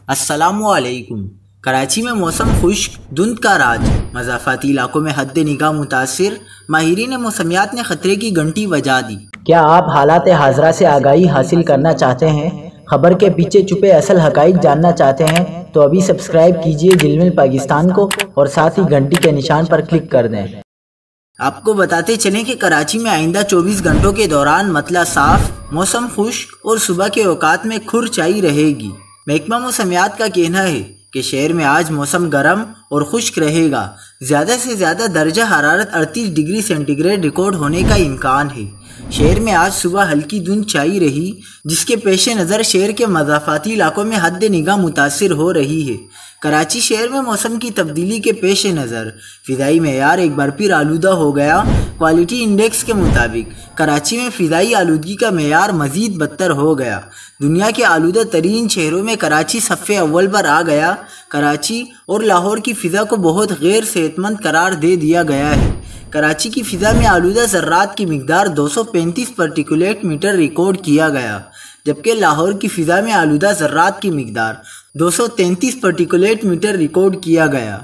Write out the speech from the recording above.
السلام علیکم۔ کراچی میں موسم خشک، دھند کا راج، مضافاتی علاقوں میں حد نگاہ متاثر، ماہرین موسمیات نے خطرے کی گھنٹی بجا دی۔ کیا آپ حالات حاضرہ سے آگاہی حاصل کرنا چاہتے ہیں؟ خبر کے پیچھے چھپے اصل حقائق جاننا چاہتے ہیں تو ابھی سبسکرائب کیجئے جلمل پاکستان کو اور ساتھ ہی گھنٹی کے نشان پر کلک کر دیں۔ آپ کو بتاتے چلیں کہ کراچی میں آئندہ 24 گھنٹوں کے دوران مطلع صاف، موسم خشک اور صبح کے اوقات میں کھر چائی رہے گی۔ محکمہ موسمیات کا کہنا ہے کہ شہر میں آج موسم گرم اور خشک رہے گا۔ زیادہ سے زیادہ درجہ حرارت 38 ڈگری سینٹی گریڈ ریکارڈ ہونے کا امکان ہے۔ شہر میں آج صبح ہلکی دھند چھائی رہی، جس کے پیش نظر شہر کے مضافاتی علاقوں میں حد نگاہ متاثر ہو رہی ہے۔ کراچی شہر میں موسم کی تبدیلی کے پیش نظر فضائی معیار ایک بار پھر آلودہ ہو گیا۔ کوالٹی انڈیکس کے مطابق کراچی میں فضائی آلودگی کا معیار مزید بدتر ہو گیا۔ دنیا کے آلودہ ترین شہروں میں کراچی صف اول پر آ گیا۔ کراچی اور لاہور کی فضا کو بہت غیر صحت مند قرار دے دیا گیا ہے۔ کراچی کی فضا میں آلودہ ذرات کی مقدار 235 پارٹیکولیٹ میٹر ریکارڈ کیا گیا، جبکہ لاہور کی فضا میں آلودہ ذرات کی مقدار 233 پارٹیکولیٹ میٹر ریکارڈ کیا گیا۔